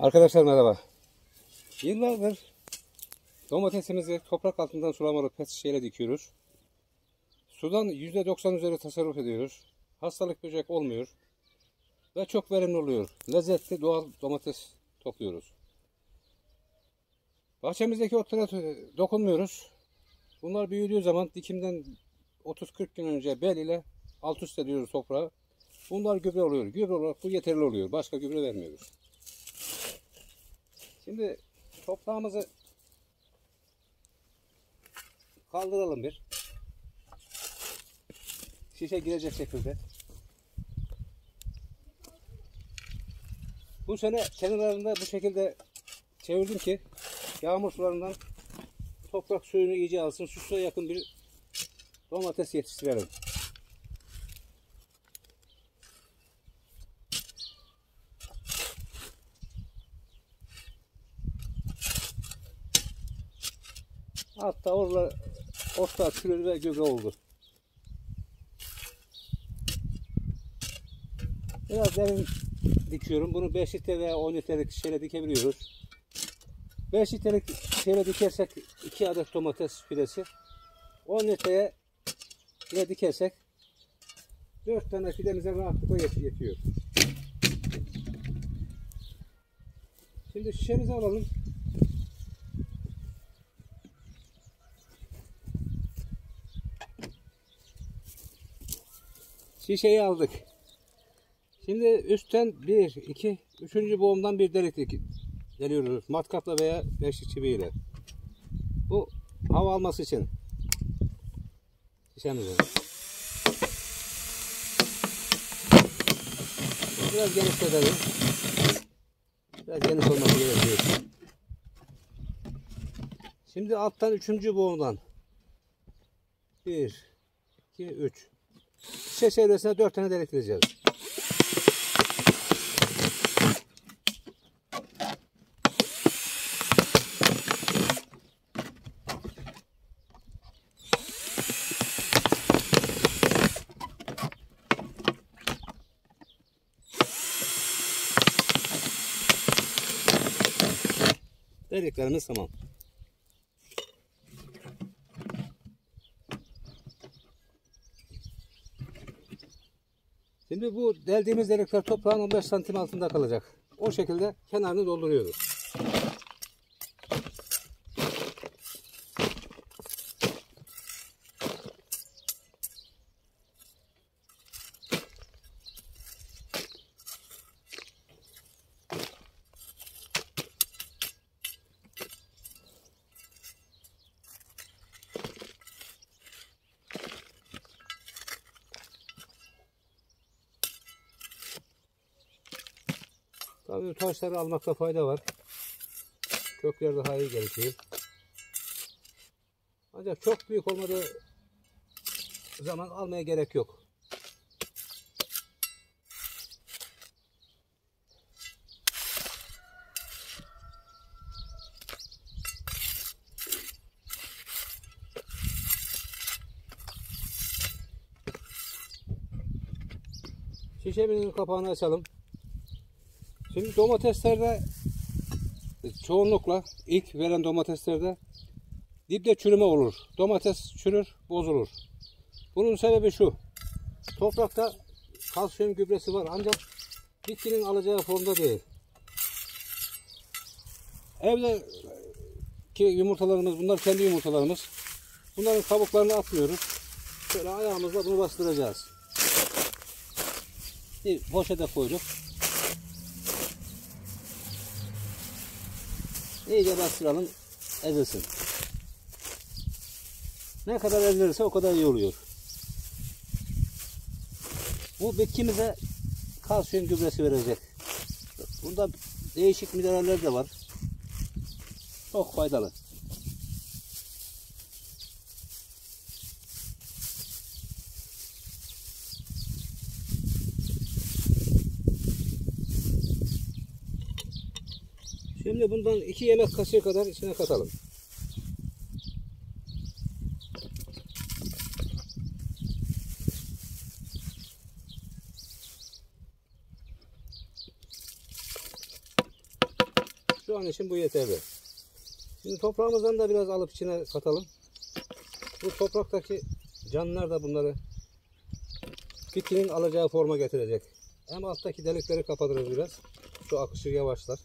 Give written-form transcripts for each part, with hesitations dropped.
Arkadaşlar merhaba. Yıllardır domatesimizi toprak altından sulamalı pet şişeyle dikiyoruz. Sudan %90 üzeri tasarruf ediyoruz. Hastalık böcek olmuyor. Ve çok verimli oluyor. Lezzetli doğal domates topluyoruz. Bahçemizdeki otlara dokunmuyoruz. Bunlar büyüdüğü zaman dikimden 30-40 gün önce bel ile alt üst ediyoruz toprağa. Bunlar gübre oluyor. Gübre olarak bu yeterli oluyor. Başka gübre vermiyoruz. Şimdi toprağımızı kaldıralım bir. Şişe girecek şekilde. Bu sene kenarlarında bu şekilde çevirdim ki yağmur sularından toprak suyunu iyice alsın. Susuna yakın bir domates yetiştirelim. Hatta orada otlar çürüdü ve gübre oldu. Biraz derin dikiyorum. Bunu 5 litre veya 10 litrelik şişeyle dikebiliyoruz. 5 litrelik şişeyle dikersek 2 adet domates fidesi. 10 litreye dikersek 4 tane fidemize rahatlıkla yetiyor. Şimdi şişemizi alalım. Şişeyi aldık. Şimdi üstten 1, 2, 3. boğumdan bir delik deliyoruz. Matkapla veya beşlik çiviyle. Bu hava alması için. Şişemizi. Biraz genişletelim. Biraz geniş olması gerekiyor. Şimdi alttan 3. boğumdan 1, 2, 3. Şişe çevresine 4 tane delik vereceğiz. Deliklerimiz tamam. Şimdi bu deldiğimiz delikler toprağın 15 santim altında kalacak. O şekilde kenarını dolduruyoruz. Tabii taşları almakta fayda var. Kökler daha iyi gerekiyor. Ancak çok büyük olmadığı zaman almaya gerek yok. Şişemizin kapağını açalım. Şimdi domateslerde çoğunlukla ilk veren domateslerde dipte çürüme olur. Domates çürür, bozulur. Bunun sebebi şu. Toprakta kalsiyum gübresi var ancak bitkinin alacağı formda değil. Evdeki yumurtalarımız, bunlar kendi yumurtalarımız. Bunların kabuklarını atmıyoruz. Şöyle ayağımızla bunu bastıracağız. Bir poşete koyduk. İyice bastıralım, ezilsin. Ne kadar ezilirse o kadar iyi oluyor. Bu bitkimize kalsiyum gübresi verecek. Bunda değişik mineraller de var. Çok faydalı. Şimdi bundan 2 yemek kaşığı kadar içine katalım. Şu an için bu yeterli. Şimdi toprağımızdan da biraz alıp içine katalım. Bu topraktaki canlılar da bunları bitkinin alacağı forma getirecek. Hem alttaki delikleri kapatırız biraz. Şu akışı yavaşlar.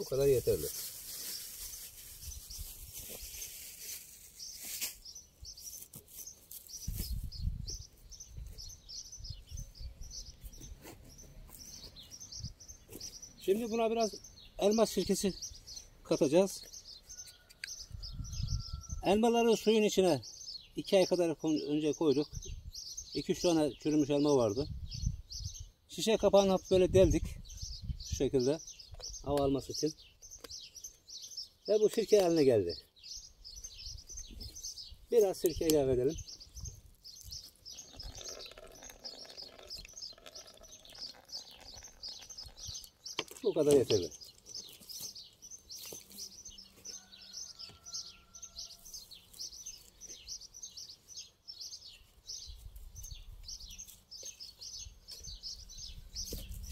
Bu kadar yeterli. Şimdi buna biraz elma sirkesi katacağız. Elmaları suyun içine 2 ay kadar önce koyduk. 2-3 tane çürümüş elma vardı. Şişe kapağını hafif böyle deldik. Şu şekilde. Hava alması için. Ve bu sirke haline geldi. Biraz sirke ilave edelim. Bu kadar yeterli.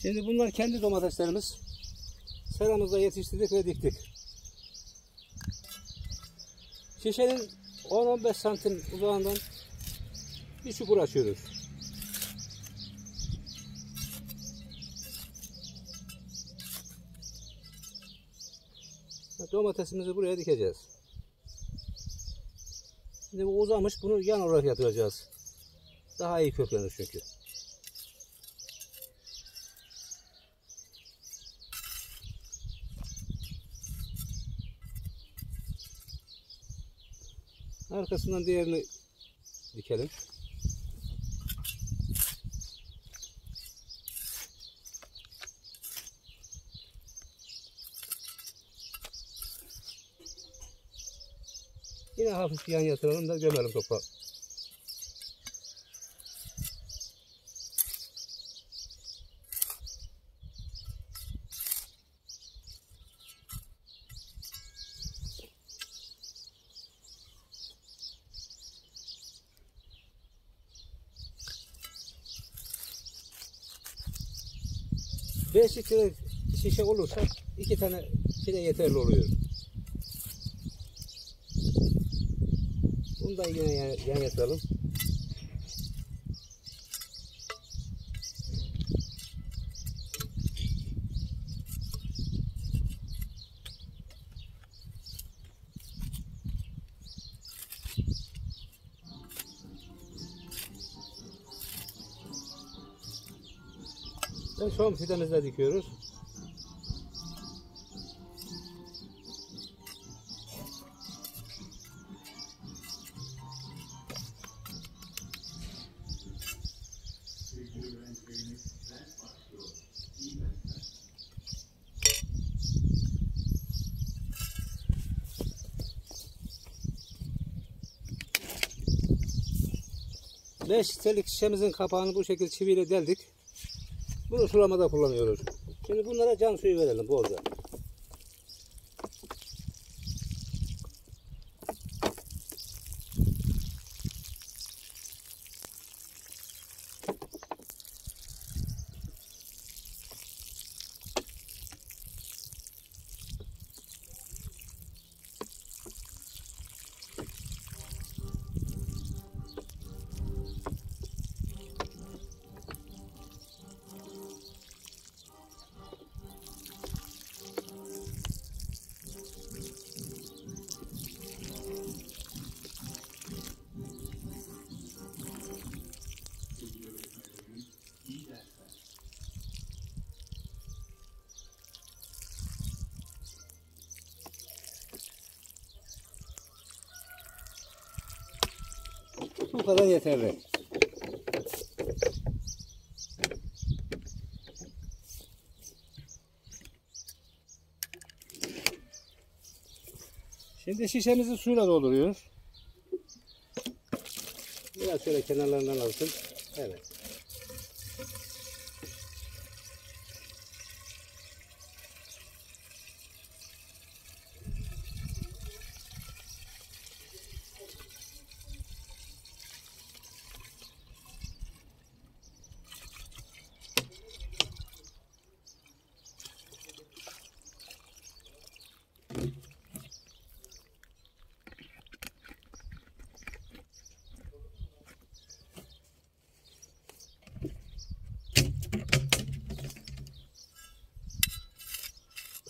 Şimdi bunlar kendi domateslerimiz. Seramızda yetiştirdik ve diktik. Şişenin 10-15 santim uzağından bir çukur açıyoruz. Domatesimizi buraya dikeceğiz. Şimdi bu uzamış, bunu yan olarak yatıracağız. Daha iyi köklenir çünkü. Arkasından diğerini dikelim. Yine hafif yan yatıralım da gömelim toprağa. Beş litre şişe olursa 2 tane fide yeterli oluyor. Bunu da yine yan yatıralım. Ve son fidemizi de dikiyoruz. Beş litrelik şişemizin kapağını bu şekilde çiviyle deldik. Bunu sulamada kullanıyoruz. Şimdi bunlara can suyu verelim bolca. Bu kadar yeterli. Şimdi şişemizi suyla dolduruyoruz. Biraz şöyle kenarlarından alsın. Evet.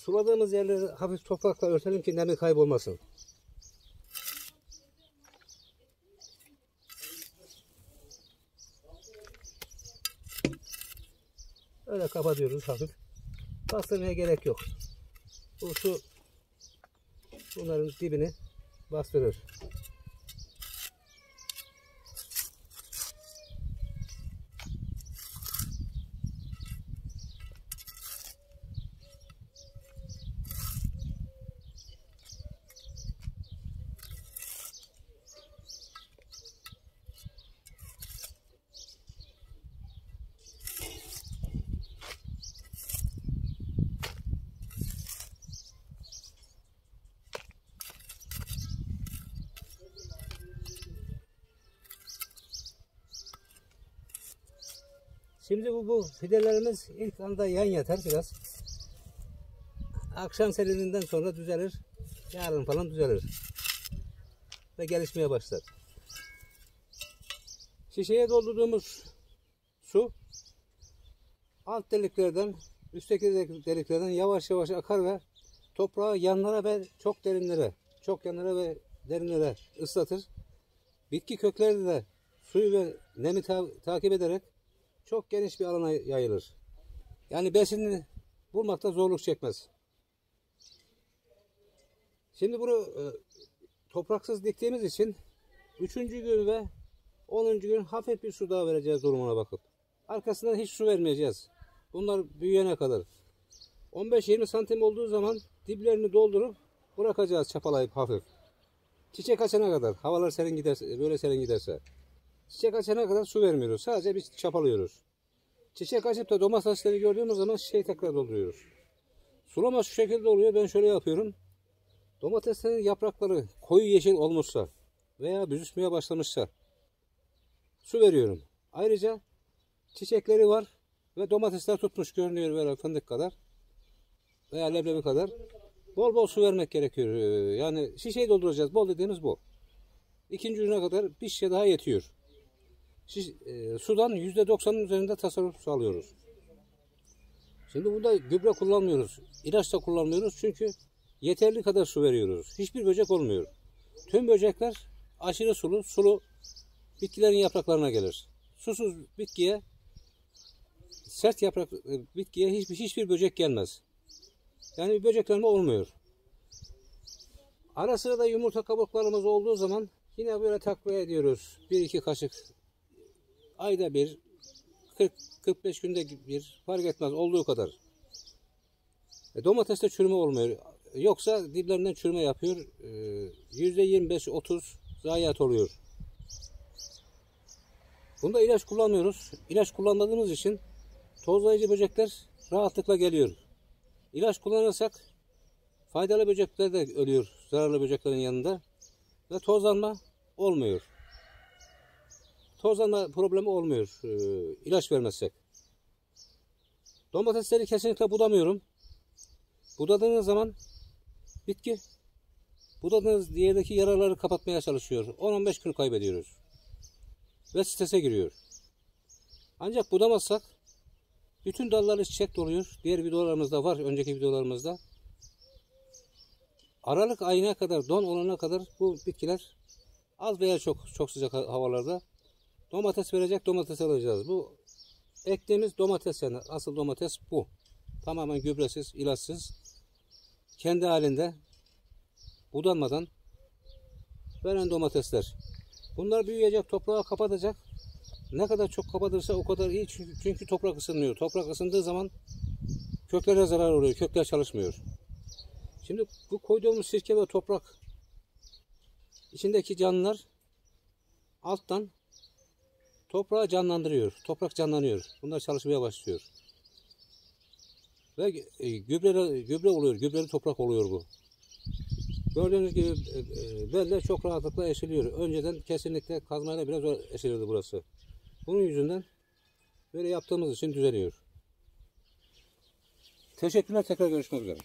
Suladığımız yerleri hafif toprakla örtelim ki nemi kaybolmasın. Öyle kapatıyoruz hafif. Bastırmaya gerek yok. Bu su bunların dibini bastırır. Şimdi bu fidelerimiz ilk anda yan yatar biraz. Akşam serininden sonra düzelir. Yarın falan düzelir. Ve gelişmeye başlar. Şişeye doldurduğumuz su alt deliklerden, üstteki deliklerden yavaş yavaş akar ve toprağı yanlara ve çok yanlara ve derinlere ıslatır. Bitki kökleri de suyu ve nemi takip ederek çok geniş bir alana yayılır. Yani besinini bulmakta zorluk çekmez. Şimdi bunu topraksız diktiğimiz için 3. gün ve 10. gün hafif bir su daha vereceğiz durumuna bakıp. Arkasından hiç su vermeyeceğiz. Bunlar büyüyene kadar. 15-20 santim olduğu zaman diplerini doldurup bırakacağız çapalayıp hafif. Çiçek açana kadar. Havalar serin giderse, böyle serin giderse. Çiçek açana kadar su vermiyoruz. Sadece bir çapalıyoruz. Çiçek açıp da domatesleri gördüğümüz zaman şişeyi tekrar dolduruyoruz. Sulama şu şekilde oluyor. Ben şöyle yapıyorum. Domateslerin yaprakları koyu yeşil olmuşsa veya büzüşmeye başlamışsa su veriyorum. Ayrıca çiçekleri var ve domatesler tutmuş görünüyor böyle fındık kadar veya leblebi kadar. Bol bol su vermek gerekiyor. Yani şişeyi dolduracağız. Bol dediğimiz bu. 2. güne kadar bir şişe daha yetiyor. Sudan %90'ın üzerinde tasarruf sağlıyoruz. Şimdi burada gübre kullanmıyoruz. İlaç da kullanmıyoruz çünkü yeterli kadar su veriyoruz. Hiçbir böcek olmuyor. Tüm böcekler aşırı sulu bitkilerin yapraklarına gelir. Susuz bitkiye, sert yaprak bitkiye hiçbir böcek gelmez. Yani bir böceklenme olmuyor. Ara sıra da yumurta kabuklarımız olduğu zaman yine böyle takviye ediyoruz. 1-2 kaşık. Ayda bir, 40-45 günde bir, fark etmez olduğu kadar. Domateste çürüme olmuyor. Yoksa diplerinden çürüme yapıyor. %25-30 zayiat oluyor. Bunda ilaç kullanmıyoruz. İlaç kullanmadığımız için tozlayıcı böcekler rahatlıkla geliyor. İlaç kullanırsak faydalı böcekler de ölüyor zararlı böceklerin yanında ve tozlanma olmuyor. Tozlanma problemi olmuyor ilaç vermezsek. Domatesleri kesinlikle budamıyorum. Budadığınız zaman bitki budadığınız yerdeki yaraları kapatmaya çalışıyor. 10-15 gün kaybediyoruz. Ve strese giriyor. Ancak budamazsak bütün dalları çiçek doluyor. Diğer videolarımızda var. Önceki videolarımızda. Aralık ayına kadar, don olana kadar bu bitkiler az veya çok sıcak havalarda domates verecek, domates alacağız. Bu ektiğimiz domates, yani asıl domates bu. Tamamen gübresiz, ilaçsız, kendi halinde budanmadan veren domatesler. Bunlar büyüyecek, toprağı kapatacak. Ne kadar çok kapatırsa o kadar iyi, çünkü toprak ısınmıyor. Toprak ısındığı zaman köklere zarar oluyor, kökler çalışmıyor. Şimdi bu koyduğumuz sirke ve toprak içindeki canlılar alttan toprağı canlandırıyor. Toprak canlanıyor. Bunlar çalışmaya başlıyor. Ve gübre oluyor. Gübreli toprak oluyor bu. Gördüğünüz gibi beller çok rahatlıkla eşiliyor. Önceden kesinlikle kazmayla biraz zor eşilirdi burası. Bunun yüzünden böyle yaptığımız için düzeliyor. Teşekkürler. Tekrar görüşmek üzere.